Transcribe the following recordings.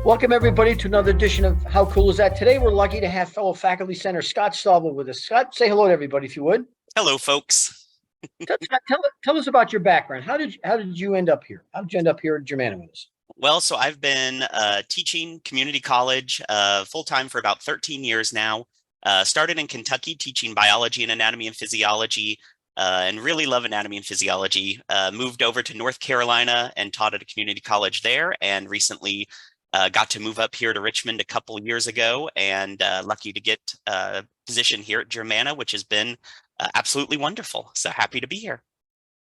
Welcome everybody to another edition of How Cool Is That? Today we're lucky to have fellow faculty center Scott Stauble with us. Scott, say hello to everybody if you would. Hello, folks. Tell us about your background. How did you end up here? How did you end up here at Germanna with us? Well, so I've been teaching community college full-time for about 13 years now. Started in Kentucky teaching biology and anatomy and physiology, and really love anatomy and physiology. Moved over to North Carolina and taught at a community college there, and recently got to move up here to Richmond a couple of years ago, and lucky to get a position here at Germanna, which has been absolutely wonderful. So happy to be here.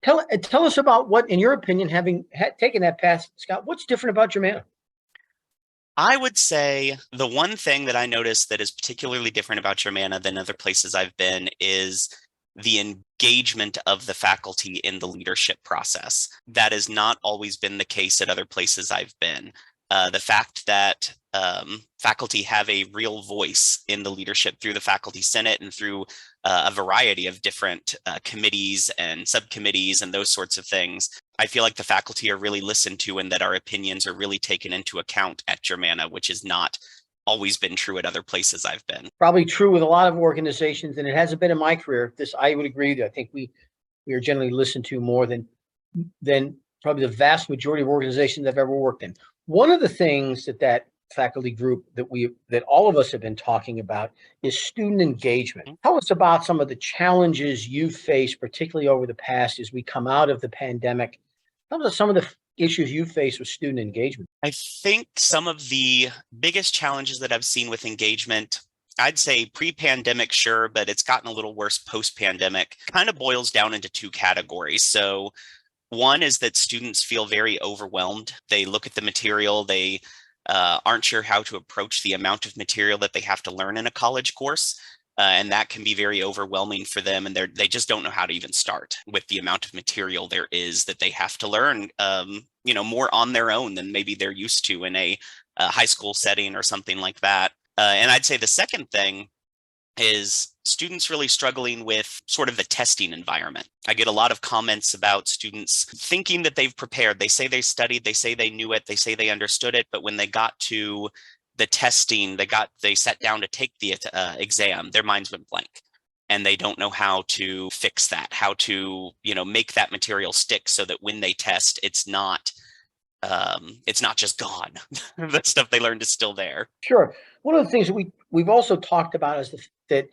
Tell us about what, in your opinion, having taken that path, Scott, what's different about Germanna? I would say the one thing that I noticed that is particularly different about Germanna than other places I've been is the engagement of the faculty in the leadership process. That has not always been the case at other places I've been. The fact that faculty have a real voice in the leadership through the faculty senate and through a variety of different committees and subcommittees and those sorts of things. I feel like the faculty are really listened to and that our opinions are really taken into account at Germanna, which has not always been true at other places I've been. Probably true with a lot of organizations, and it hasn't been in my career. I would agree with you. I think we are generally listened to more than probably the vast majority of organizations I've ever worked in. One of the things that faculty group that all of us have been talking about is student engagement. Tell us about some of the challenges you've faced, particularly over the past as we come out of the pandemic. Tell us some of the issues you face with student engagement. I think some of the biggest challenges that I've seen with engagement, I'd say pre-pandemic, sure, but it's gotten a little worse post-pandemic, kind of boils down into two categories. So one is that students feel very overwhelmed. They look at the material, they aren't sure how to approach the amount of material that they have to learn in a college course. And that can be very overwhelming for them. And they just don't know how to even start with the amount of material there is that they have to learn, more on their own than maybe they're used to in a high school setting or something like that. And I'd say the second thing is students really struggling with sort of the testing environment. I get a lot of comments about students thinking that they've prepared. They say they studied, they say they knew it, they say they understood it, but when they got to the testing, they sat down to take the exam, their minds went blank. And they don't know how to fix that, how to, make that material stick so that when they test, it's not just gone. The stuff they learned is still there. Sure. One of the things that we've also talked about is that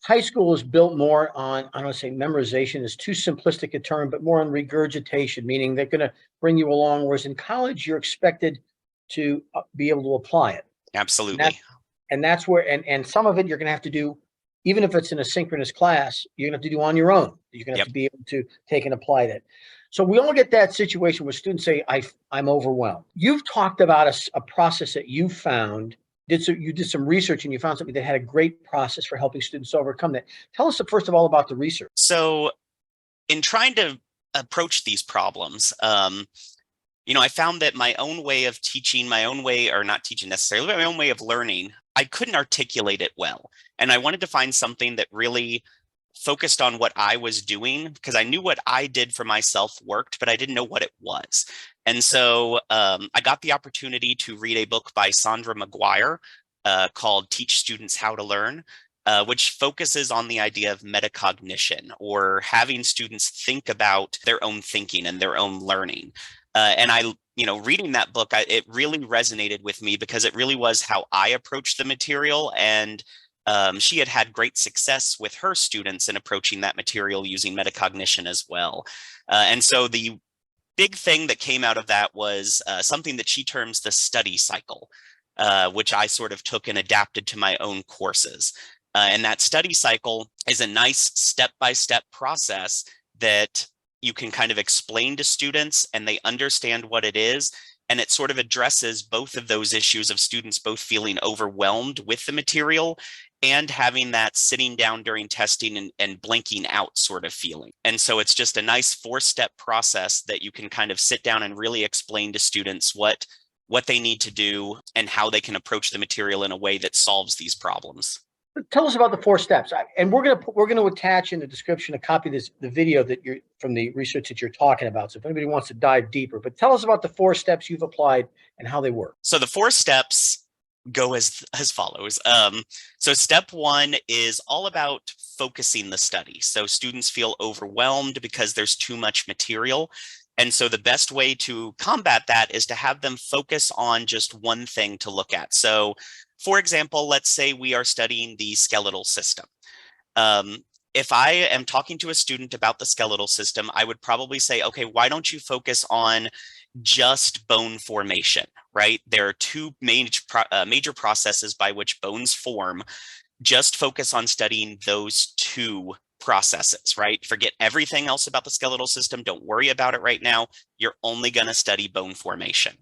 high school is built more on, I don't want to say memorization is too simplistic a term, but more on regurgitation, meaning they're going to bring you along. Whereas in college, you're expected to be able to apply it. Absolutely. And that's where, and some of it you're going to have to do, even if it's in a synchronous class, you're going to have to do on your own. You're going to have to be able to take and apply that. So we all get that situation where students say, I'm overwhelmed. You've talked about a process that you found. You did some research and you found something that had a great process for helping students overcome that. Tell us first of all about the research. So in trying to approach these problems, I found that my own way of teaching, or not teaching necessarily, but my own way of learning, I couldn't articulate it well. And I wanted to find something that really focused on what I was doing, because I knew what I did for myself worked, but I didn't know what it was. And so I got the opportunity to read a book by Sondra McGuire called Teach Students How to Learn, which focuses on the idea of metacognition, or having students think about their own thinking and their own learning. And I, reading that book, it really resonated with me because it really was how I approached the material. And she had great success with her students in approaching that material using metacognition as well. And so the big thing that came out of that was something that she terms the study cycle, which I sort of took and adapted to my own courses. And that study cycle is a nice step-by-step process that you can kind of explain to students and they understand what it is. And it sort of addresses both of those issues of students both feeling overwhelmed with the material and having that sitting down during testing and blanking out sort of feeling. And so it's just a nice 4-step process that you can kind of sit down and really explain to students what they need to do and how they can approach the material in a way that solves these problems. Tell us about the 4 steps. And we're gonna attach in the description a copy of the video that you're from the research that you're talking about. So if anybody wants to dive deeper, but tell us about the 4 steps you've applied and how they work. So the 4 steps go as follows. So step 1 is all about focusing the study. So students feel overwhelmed because there's too much material. And so the best way to combat that is to have them focus on just one thing to look at. So for example, let's say we are studying the skeletal system. If I am talking to a student about the skeletal system, I would probably say, okay, why don't you focus on just bone formation, right? There are 2 major processes by which bones form. Just focus on studying those 2 processes, right? Forget everything else about the skeletal system. Don't worry about it right now. You're only going to study bone formation.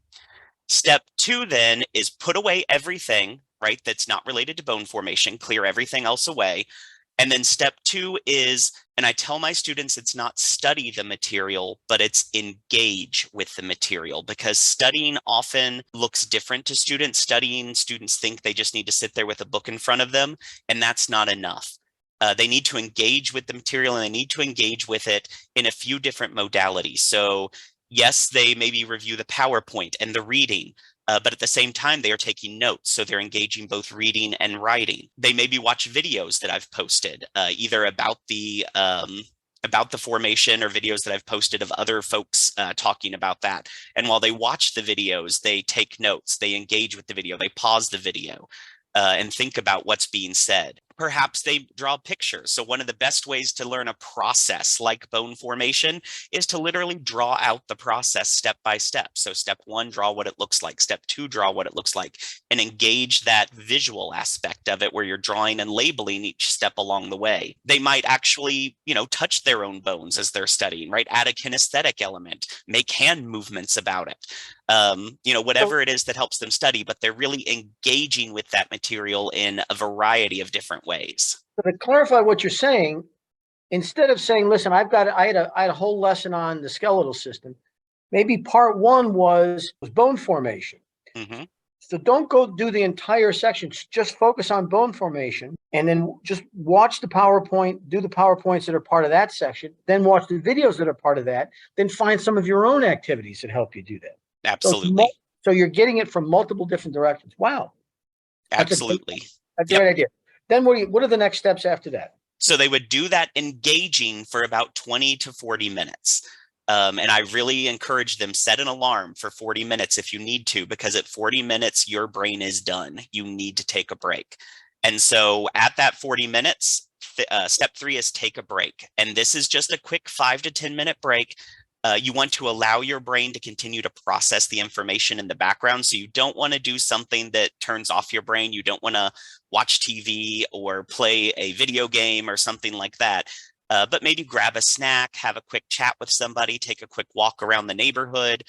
Step 2 then is put away everything, right, that's not related to bone formation, clear everything else away. And then step 2 is, and I tell my students, it's not study the material, but it's engage with the material, because studying often looks different to students. Students think they just need to sit there with a book in front of them, and that's not enough. They need to engage with the material, and they need to engage with it in a few different modalities. So yes, they maybe review the PowerPoint and the reading, but at the same time, they are taking notes. So they're engaging both reading and writing. They maybe watch videos that I've posted, either about the formation, or videos that I've posted of other folks talking about that. And while they watch the videos, they take notes, they engage with the video, they pause the video and think about what's being said. Perhaps they draw pictures. So one of the best ways to learn a process like bone formation is to literally draw out the process step by step. So step 1, draw what it looks like. Step 2, draw what it looks like, and engage that visual aspect of it where you're drawing and labeling each step along the way. They might actually, touch their own bones as they're studying, right? Add a kinesthetic element, make hand movements about it. Whatever it is that helps them study, but they're really engaging with that material in a variety of different ways. So to clarify what you're saying, instead of saying, listen, I had a whole lesson on the skeletal system, maybe part 1 was bone formation. Mm-hmm. So don't go do the entire section, just focus on bone formation, and then just watch the PowerPoint, do the PowerPoints that are part of that section, then watch the videos that are part of that, then find some of your own activities that help you do that. Absolutely. So you're getting it from multiple different directions. Wow. Absolutely. That's a great idea. Then what are the next steps after that? So they would do that engaging for about 20 to 40 minutes. And I really encourage them, set an alarm for 40 minutes if you need to, because at 40 minutes, your brain is done. You need to take a break. And so at that 40 minutes, step 3 is take a break. And this is just a quick 5 to 10 minute break. You want to allow your brain to continue to process the information in the background. So you don't want to do something that turns off your brain. You don't want to watch TV or play a video game or something like that. But maybe grab a snack, have a quick chat with somebody, take a quick walk around the neighborhood,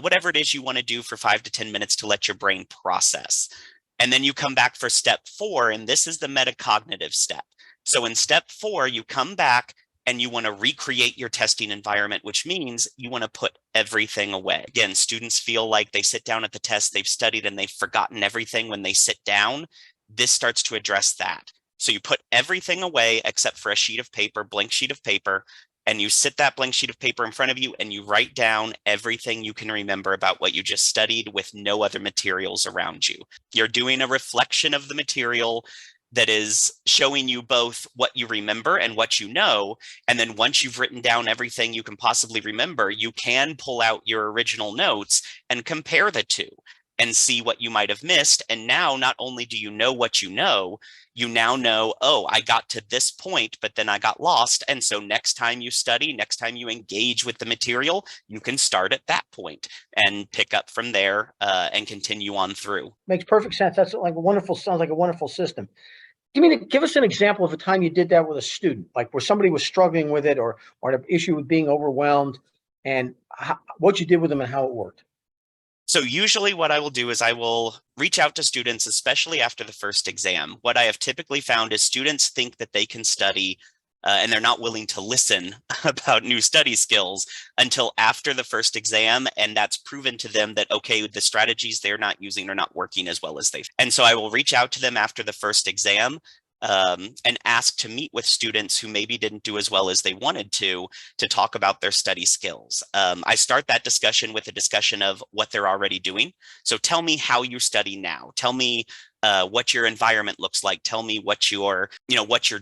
whatever it is you want to do for 5 to 10 minutes to let your brain process. And then you come back for step 4, and this is the metacognitive step. So in step 4, you come back and you want to recreate your testing environment, which means you want to put everything away. Again, students feel like they sit down at the test, they've studied, and they've forgotten everything when they sit down. This starts to address that. So you put everything away except for a sheet of paper, blank sheet of paper, and you sit that blank sheet of paper in front of you and you write down everything you can remember about what you just studied with no other materials around you. You're doing a reflection of the material that is showing you both what you remember and what you know. And then once you've written down everything you can possibly remember, you can pull out your original notes and compare the 2 and see what you might have missed. And now not only do you know what you now know, oh, I got to this point, but then I got lost. And so next time you study, next time you engage with the material, you can start at that point and pick up from there and continue on through. Makes perfect sense. Sounds like a wonderful system. Give us an example of a time you did that with a student, like where somebody was struggling with it or an issue with being overwhelmed, and what you did with them and how it worked. So usually what I will do is I will reach out to students, especially after the first exam. What I have typically found is students think that they can study and they're not willing to listen about new study skills until after the first exam. And that's proven to them that, okay, the strategies they're not using are not working as well as they. And so I will reach out to them after the first exam. and ask to meet with students who maybe didn't do as well as they wanted to talk about their study skills. I start that discussion with a discussion of what they're already doing. So tell me how you study now. Tell me what your environment looks like. Tell me what you're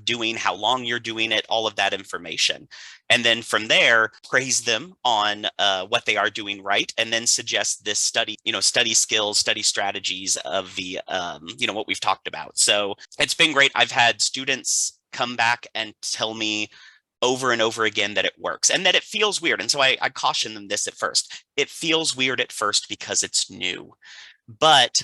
doing, how long you're doing it, all of that information. And then from there, praise them on what they are doing right, and then suggest this study skills, study strategies of the, what we've talked about. So it's been great. I've had students come back and tell me over and over again that it works and that it feels weird. And so I caution them this at first. It feels weird at first because it's new, but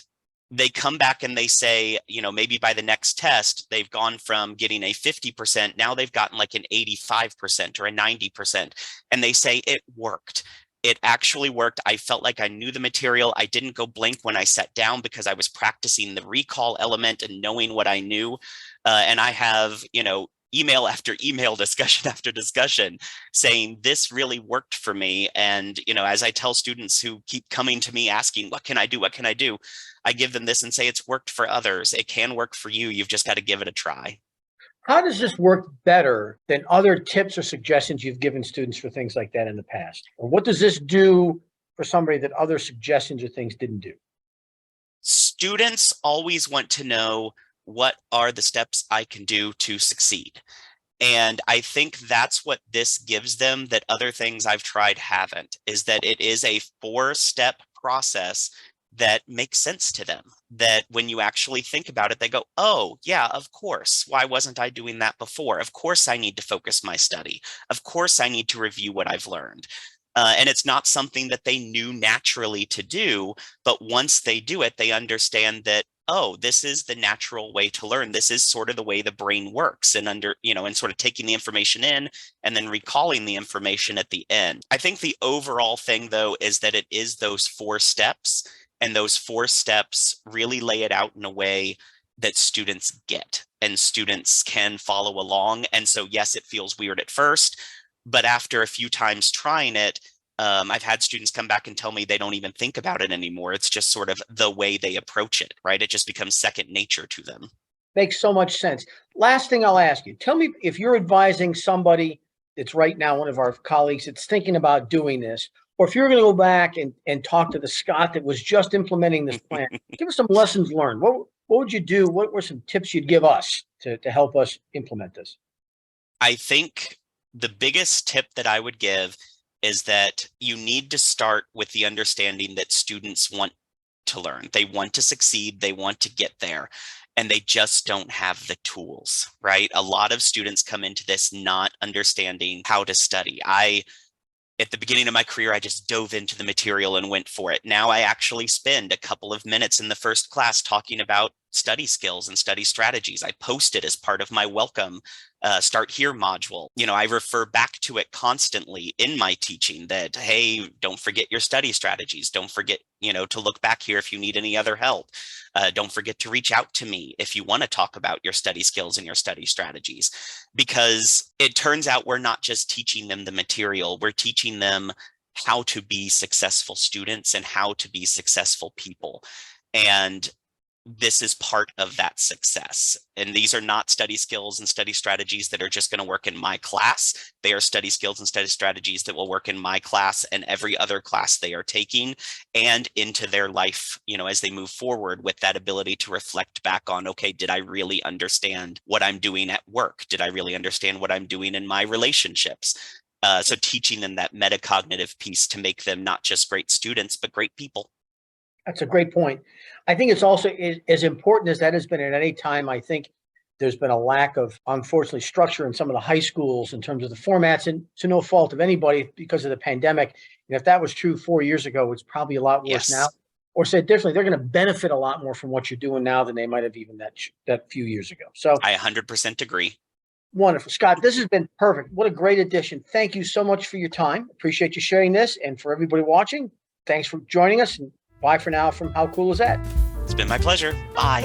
they come back and they say, maybe by the next test, they've gone from getting a 50%. Now they've gotten like an 85% or a 90%. And they say it worked. It actually worked. I felt like I knew the material. I didn't go blank when I sat down because I was practicing the recall element and knowing what I knew. And I have, email after email, discussion after discussion saying this really worked for me. And, as I tell students who keep coming to me asking, what can I do? What can I do? I give them this and say, it's worked for others. It can work for you. You've just got to give it a try. How does this work better than other tips or suggestions you've given students for things like that in the past? Or what does this do for somebody that other suggestions or things didn't do? Students always want to know, what are the steps I can do to succeed? And I think that's what this gives them that other things I've tried haven't, is that it is a 4-step process that makes sense to them, that when you actually think about it, they go, oh, yeah, of course. Why wasn't I doing that before? Of course, I need to focus my study. Of course, I need to review what I've learned. And it's not something that they knew naturally to do, but once they do it, they understand that, oh, this is the natural way to learn. This is sort of the way the brain works, and and sort of taking the information in and then recalling the information at the end. I think the overall thing, though, is that it is those 4 steps. And those 4 steps really lay it out in a way that students get and students can follow along. And so, yes, it feels weird at first, but after a few times trying it, I've had students come back and tell me they don't even think about it anymore. It's just sort of the way they approach it, right? It just becomes second nature to them. Makes so much sense. Last thing I'll ask you, tell me if you're advising somebody that's right now, one of our colleagues that's thinking about doing this, or if you're going to go back and talk to the Scott that was just implementing this plan, give us some lessons learned. What would you do? What were some tips you'd give us to help us implement this? I think the biggest tip that I would give is that you need to start with the understanding that students want to learn. They want to succeed. They want to get there. And they just don't have the tools, right? A lot of students come into this not understanding how to study. At the beginning of my career, I just dove into the material and went for it. Now I actually spend a couple of minutes in the first class talking about study skills and study strategies. I post it as part of my welcome Start Here module. I refer back to it constantly in my teaching that, hey, don't forget your study strategies. Don't forget, to look back here if you need any other help. Don't forget to reach out to me if you want to talk about your study skills and your study strategies, because it turns out we're not just teaching them the material, we're teaching them how to be successful students and how to be successful people. And this is part of that success. And these are not study skills and study strategies that are just going to work in my class. They are study skills and study strategies that will work in my class and every other class they are taking, and into their life, as they move forward, with that ability to reflect back on, okay, did I really understand what I'm doing at work? Did I really understand what I'm doing in my relationships? So teaching them that metacognitive piece to make them not just great students, but great people. That's a great point. I think it's also as important as that has been at any time. I think there's been a lack of, unfortunately, structure in some of the high schools in terms of the formats, and to no fault of anybody because of the pandemic. And if that was true 4 years ago, it's probably a lot worse now. Or said differently, they're going to benefit a lot more from what you're doing now than they might have even that few years ago. So I 100% agree. Wonderful. Scott, this has been perfect. What a great addition. Thank you so much for your time. Appreciate you sharing this. And for everybody watching, thanks for joining us. And bye for now from How Cool Is That? It's been my pleasure. Bye.